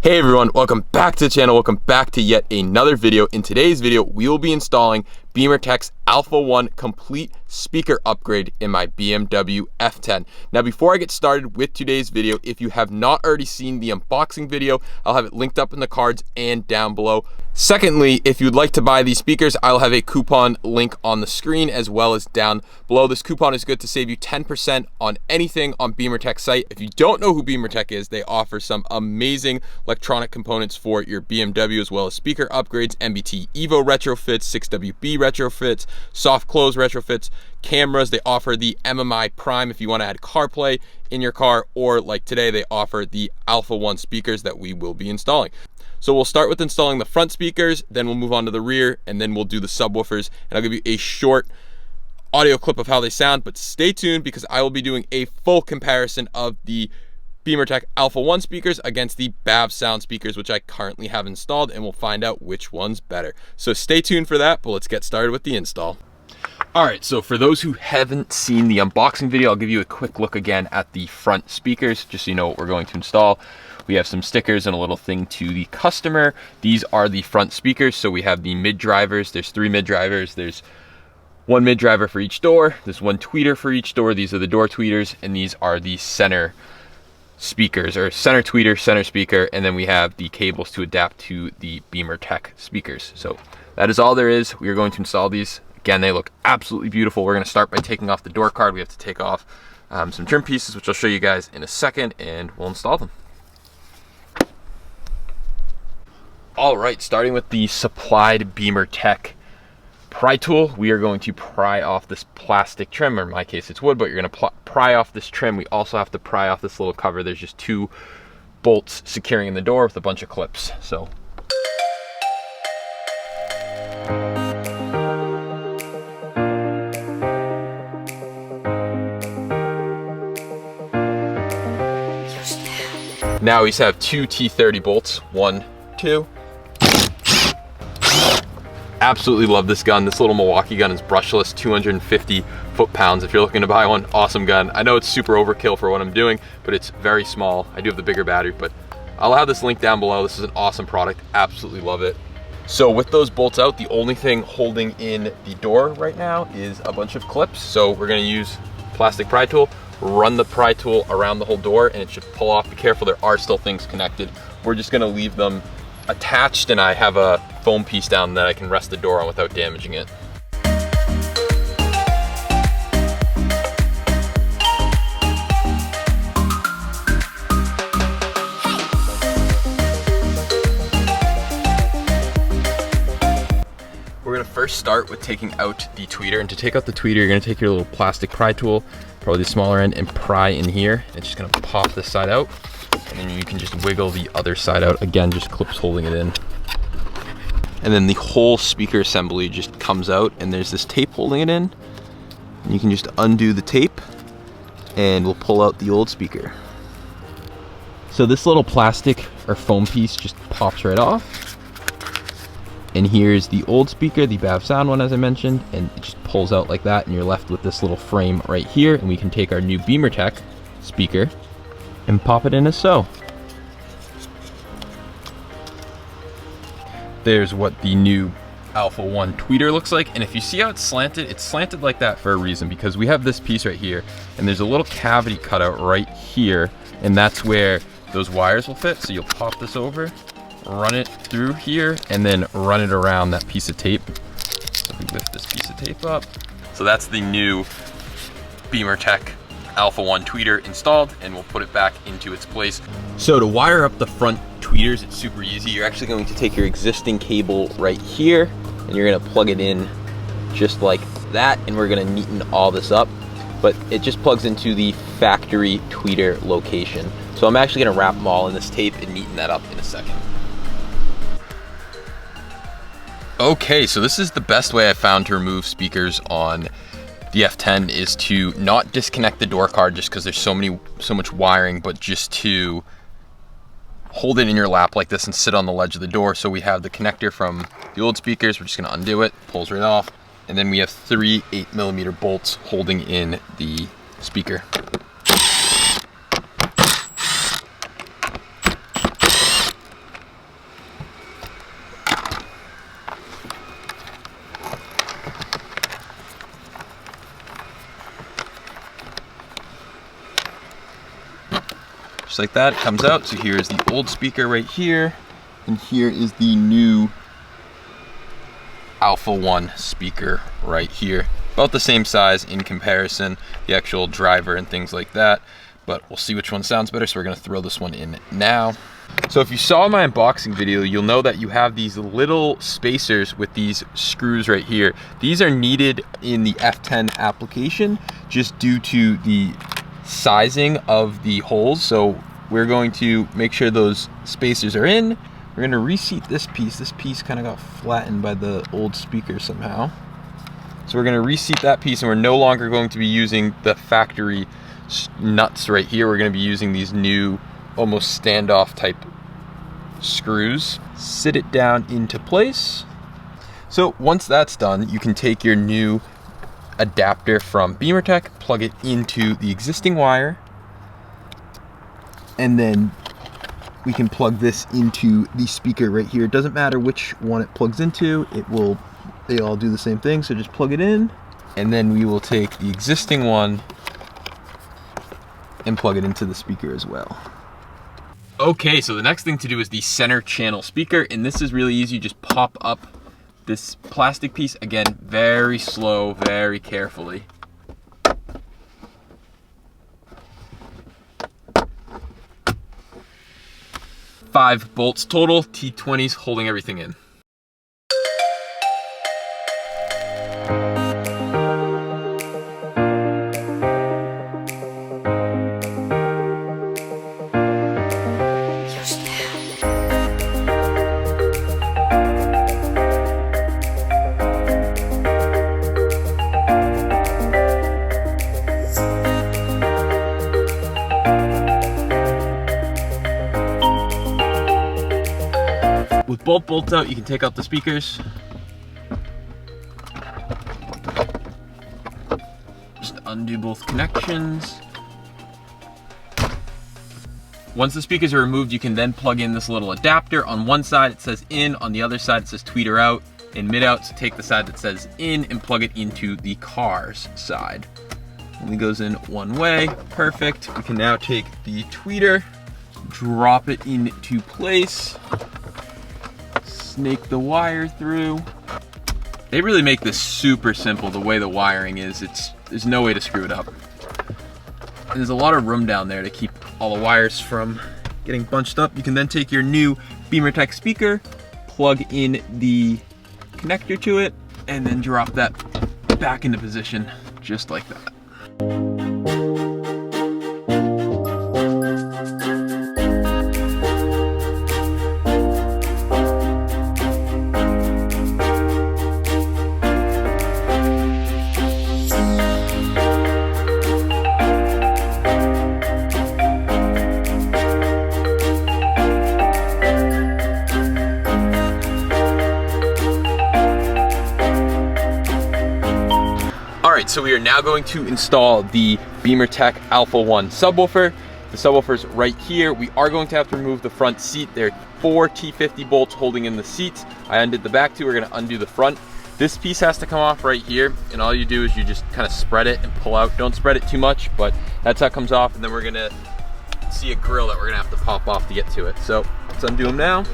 Hey everyone, welcome back to the channel. Welcome back to yet another video. In today's video, we will be installing Bimmertech's Alpha 1 complete speaker upgrade in my BMW F10. Now, before I get started with today's video, if you have not already seen the unboxing video, I'll have it linked up in the cards and down below. Secondly, if you'd like to buy these speakers, I'll have a coupon link on the screen as well as down below. This coupon is good to save you 10% on anything on Bimmertech's site. If you don't know who Bimmertech is, they offer some amazing electronic components for your BMW as well as speaker upgrades, MBT Evo retrofits, 6WB retrofits, soft close retrofits, cameras. They offer the MMI Prime if you want to add CarPlay in your car, or like today, they offer the Alpha 1 speakers that we will be installing. So we'll start with installing the front speakers, then we'll move on to the rear, and then we'll do the subwoofers, and I'll give you a short audio clip of how they sound, but stay tuned because I will be doing a full comparison of the Bimmertech Alpha 1 speakers against the BAV sound speakers, which I currently have installed, and we'll find out which one's better. So stay tuned for that, but let's get started with the install. All right, so for those who haven't seen the unboxing video, I'll give you a quick look again at the front speakers, just so you know what we're going to install. We have some stickers and a little thing to the customer. These are the front speakers. So we have the mid drivers. There's 3 mid drivers. There's 1 mid driver for each door. There's 1 tweeter for each door. These are the door tweeters, and these are the center speakers, or center tweeter, center speaker, and then we have the cables to adapt to the Bimmertech speakers. So that is all there is. We are going to install these. Again, they look absolutely beautiful. We're going to start by taking off the door card. We have to take off some trim pieces, which I'll show you guys in a second, and we'll install them. All right, starting with the supplied Bimmertech pry tool, we are going to pry off this plastic trim, or in my case it's wood, but you're going to pry off this trim. We also have to pry off this little cover. There's just 2 bolts securing in the door with a bunch of clips. So now we just have 2 T30 bolts, 1, 2. Absolutely love this gun. This little Milwaukee gun is brushless, 250 foot-pounds. If you're looking to buy one, awesome gun. I know it's super overkill for what I'm doing, but it's very small. I do have the bigger battery, but I'll have this link down below. This is an awesome product. Absolutely love it. So with those bolts out, the only thing holding in the door right now is a bunch of clips. So we're gonna use plastic pry tool, run the pry tool around the whole door, and it should pull off. Be careful, there are still things connected. We're just gonna leave them attached, and I have a foam piece down that I can rest the door on without damaging it. We're gonna first start with taking out the tweeter, and to take out the tweeter, you're gonna take your little plastic pry tool, probably the smaller end, and pry in here. It's just gonna pop this side out, and then you can just wiggle the other side out. Again, just clips holding it in. And then the whole speaker assembly just comes out, and there's this tape holding it in. And you can just undo the tape, and we'll pull out the old speaker. So this little plastic or foam piece just pops right off. And here's the old speaker, the BAV sound one, as I mentioned, and it just pulls out like that, and you're left with this little frame right here, and we can take our new Bimmertech speaker and pop it in as so. There's what the new Alpha 1 tweeter looks like, and if you see how it's slanted like that for a reason, because we have this piece right here, and there's a little cavity cut out right here, and that's where those wires will fit. So you'll pop this over, run it through here, and then run it around that piece of tape. So we lift this piece of tape up. So that's the new Bimmertech Alpha 1 tweeter installed, and we'll put it back into its place. So to wire up the front tweeters, it's super easy. You're actually going to take your existing cable right here, and you're gonna plug it in just like that, and we're gonna neaten all this up. But it just plugs into the factory tweeter location. So I'm actually gonna wrap them all in this tape and neaten that up in a second. Okay, so this is the best way I found to remove speakers on the F10, is to not disconnect the door card just because there's so much wiring, but just to hold it in your lap like this and sit on the ledge of the door. So we have the connector from the old speakers. We're just gonna undo it, pulls right off. And then we have 3 8mm bolts holding in the speaker. Just like that, it comes out. So here is the old speaker right here, and here is the new Alpha 1 speaker right here. About the same size in comparison, the actual driver and things like that, but we'll see which one sounds better, so we're gonna throw this one in now. So if you saw my unboxing video, you'll know that you have these little spacers with these screws right here. These are needed in the F10 application just due to the sizing of the holes. So we're going to make sure those spacers are in. We're gonna reseat this piece. This piece kind of got flattened by the old speaker somehow. So we're gonna reseat that piece, and we're no longer going to be using the factory nuts right here. We're gonna be using these new, almost standoff type screws. Sit it down into place. So once that's done, you can take your new adapter from Bimmertech, plug it into the existing wire, and then we can plug this into the speaker right here. It doesn't matter which one it plugs into, they all do the same thing. So just plug it in, and then we will take the existing one and plug it into the speaker as well. Okay, so the next thing to do is the center channel speaker, and this is really easy. You just pop up this plastic piece, again, very slow, very carefully. Five bolts total, T20s holding everything in. With both bolts out, you can take out the speakers. Just undo both connections. Once the speakers are removed, you can then plug in this little adapter. On one side it says in, on the other side it says tweeter out and mid out. So take the side that says in and plug it into the car's side. Only goes in one way, perfect. We can now take the tweeter, drop it into place, snake the wire through. They really make this super simple the way the wiring is. There's no way to screw it up. And there's a lot of room down there to keep all the wires from getting bunched up. You can then take your new Bimmertech speaker, plug in the connector to it, and then drop that back into position just like that. Alright, so we are now going to install the Bimmertech Alpha 1 subwoofer. The subwoofer's right here. We are going to have to remove the front seat. There are 4 T50 bolts holding in the seats. I undid the back two, we're gonna undo the front. This piece has to come off right here, and all you do is you just kind of spread it and pull out. Don't spread it too much, but that's how it comes off, and then we're gonna see a grill that we're gonna have to pop off to get to it. So let's undo them now.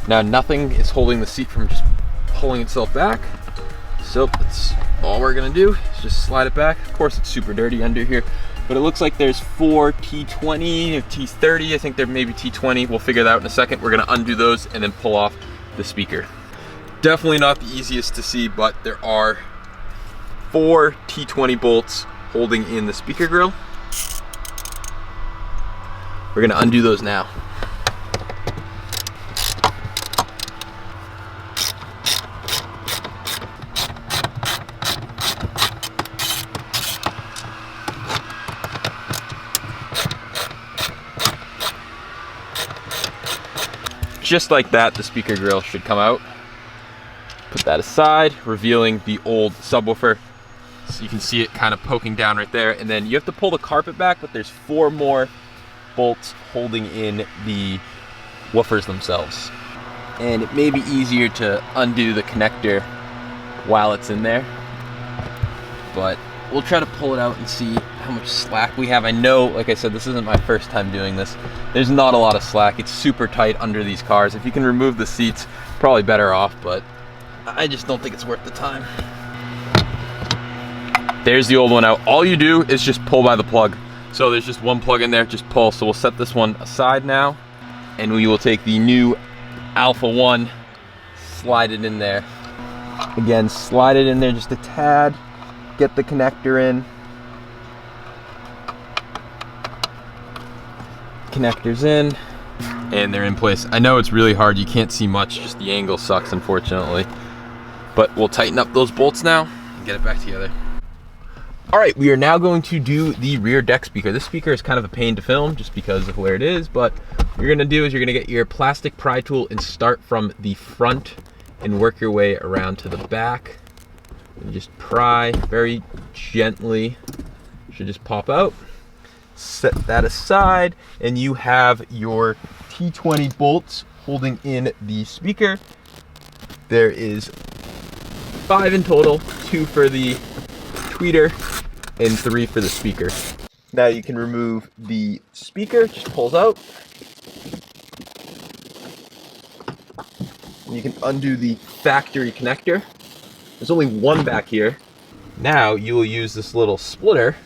Now nothing is holding the seat from just pulling itself back. So that's all we're gonna do is just slide it back. Of course it's super dirty under here, but it looks like there's 4 T20 or T30. I think there may be T20. We'll figure that out in a second. We're gonna undo those and then pull off the speaker. Definitely not the easiest to see, but there are 4 T20 bolts holding in the speaker grill. We're gonna undo those now. Just like that, the speaker grill should come out. Put that aside, revealing the old subwoofer. So you can see it kind of poking down right there. And then you have to pull the carpet back, but there's 4 more bolts holding in the woofers themselves. and it may be easier to undo the connector while it's in there, but we'll try to pull it out and see how much slack we have. I know, like I said, this isn't my first time doing this. There's not a lot of slack. It's super tight under these cars. If you can remove the seats, probably better off, but I just don't think it's worth the time. There's the old one out. All you do is just pull by the plug. So there's just one plug in there, just pull. So we'll set this one aside now, and we will take the new Alpha 1, slide it in there. Again, slide it in there just a tad, get the connector in. Connectors in, and they're in place. I know it's really hard, you can't see much, just the angle sucks, unfortunately. But we'll tighten up those bolts now and get it back together. All right, we are now going to do the rear deck speaker. This speaker is kind of a pain to film just because of where it is, but what you're gonna do is you're gonna get your plastic pry tool and start from the front and work your way around to the back. And just pry very gently. Should just pop out. Set that aside, and you have your T20 bolts holding in the speaker. There is 5 in total, 2 for the tweeter and 3 for the speaker. Now you can remove the speaker, just pulls out. You can undo the factory connector. There's only one back here. Now you will use this little splitter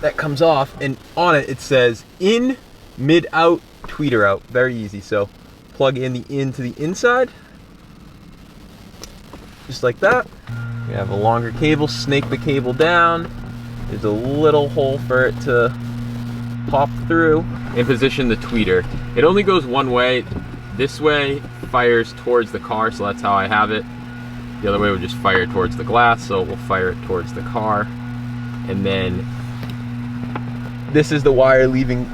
that comes off, and on it it says in, mid out, tweeter out. Very easy. So plug in the in to the inside, just like that. You have a longer cable, snake the cable down. There's a little hole for it to pop through, and position the tweeter. It only goes one way. This way fires towards the car, so that's how I have it. The other way would just fire towards the glass, so we'll fire it towards the car. And then this is the wire leaving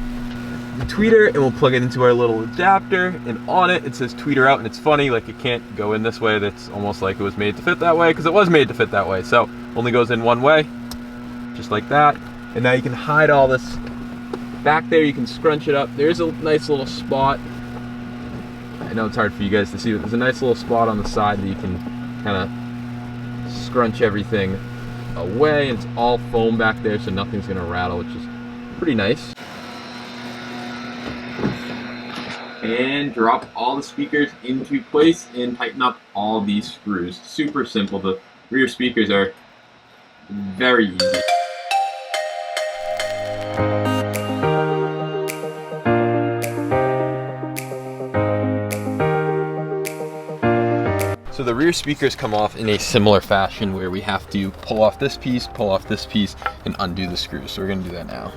the tweeter, and we'll plug it into our little adapter, and on it it says tweeter out, and it's funny, like it can't go in this way. That's almost like it was made to fit that way, because it was made to fit that way. So only goes in one way, just like that. And now you can hide all this back there. You can scrunch it up. There's a nice little spot. I know it's hard for you guys to see, but there's a nice little spot on the side that you can kind of scrunch everything away, and it's all foam back there, so nothing's gonna rattle, which is pretty nice. And drop all the speakers into place and tighten up all these screws. Super simple. The rear speakers are very easy. So the rear speakers come off in a similar fashion, where we have to pull off this piece, and undo the screws. So we're gonna do that now.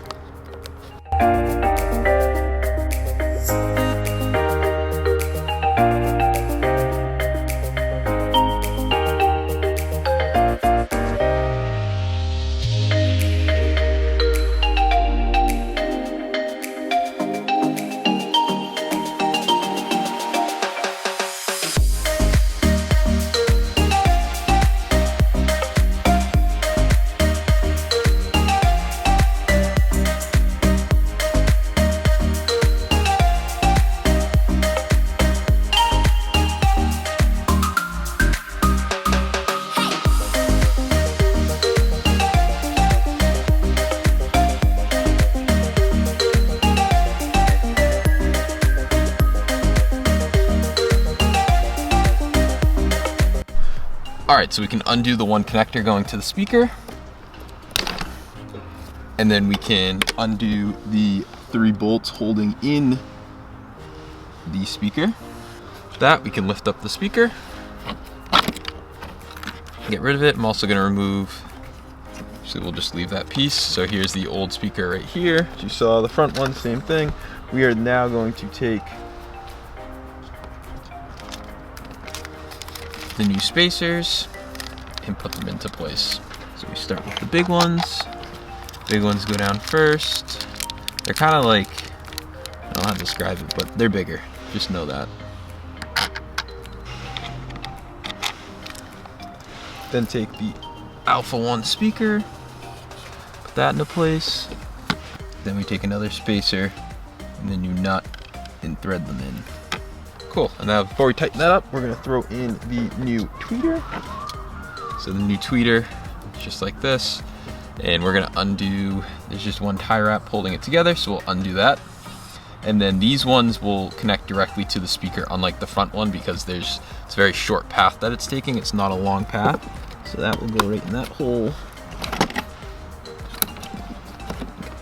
Alright, so we can undo the one connector going to the speaker, and then we can undo the 3 bolts holding in the speaker. With that, we can lift up the speaker, get rid of it. I'm also going to remove, so we'll just leave that piece. So here's the old speaker right here. As you saw, the front one, same thing. We are now going to take the new spacers and put them into place. So we start with the big ones. Big ones go down first. They're kind of like, I don't know how to describe it, but they're bigger. Just know that. Then take the Alpha 1 speaker, put that into place. Then we take another spacer and the new nut and thread them in. cool. And now before we tighten that up, we're gonna throw in the new tweeter. So the new tweeter, just like this. And we're gonna undo, there's just one tie wrap holding it together, so we'll undo that. And then these ones will connect directly to the speaker, unlike the front one, because it's a very short path that it's taking. It's not a long path. So that will go right in that hole.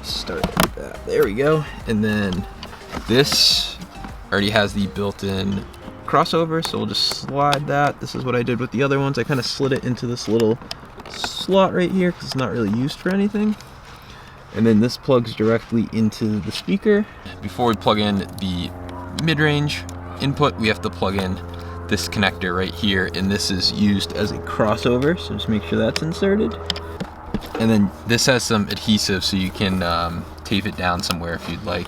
Start like that, there we go. And then this already has the built-in crossover, so we'll just slide that. This is what I did with the other ones. I kind of slid it into this little slot right here because it's not really used for anything. And then this plugs directly into the speaker. Before we plug in the mid-range input, we have to plug in this connector right here, and this is used as a crossover, so just make sure that's inserted. And then this has some adhesive, so you can tape it down somewhere if you'd like.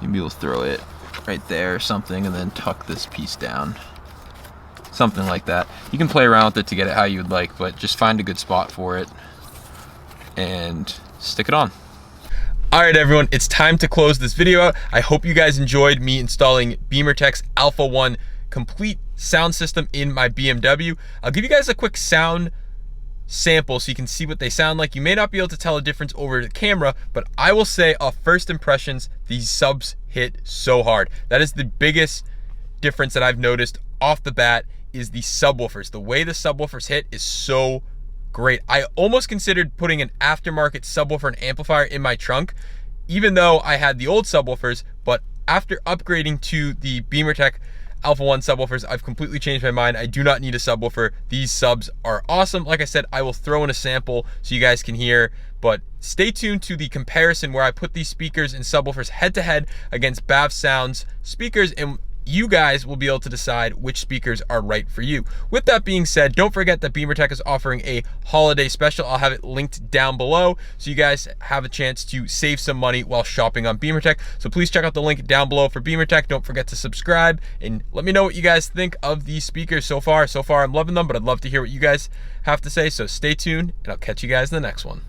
Maybe we'll throw it right there or something, and then tuck this piece down. Something like that. You can play around with it to get it how you would like, but just find a good spot for it and stick it on. All right, everyone, it's time to close this video out. I hope you guys enjoyed me installing Bimmertech's Alpha 1 complete sound system in my BMW. I'll give you guys a quick sound sample so you can see what they sound like. You may not be able to tell a difference over the camera, but I will say off first impressions, these subs hit so hard. That is the biggest difference that I've noticed off the bat, is the subwoofers. The way the subwoofers hit is so great. I almost considered putting an aftermarket subwoofer and amplifier in my trunk, even though I had the old subwoofers, but after upgrading to the Bimmertech Alpha 1 subwoofers, I've completely changed my mind. I do not need a subwoofer. These subs are awesome. Like I said, I will throw in a sample so you guys can hear, but stay tuned to the comparison where I put these speakers and subwoofers head to head against Bav Sound's speakers, and you guys will be able to decide which speakers are right for you. With that being said, don't forget that Bimmertech is offering a holiday special. I'll have it linked down below so you guys have a chance to save some money while shopping on Bimmertech. So please check out the link down below for Bimmertech. Don't forget to subscribe and let me know what you guys think of these speakers so far. So far, I'm loving them, but I'd love to hear what you guys have to say. So stay tuned and I'll catch you guys in the next one.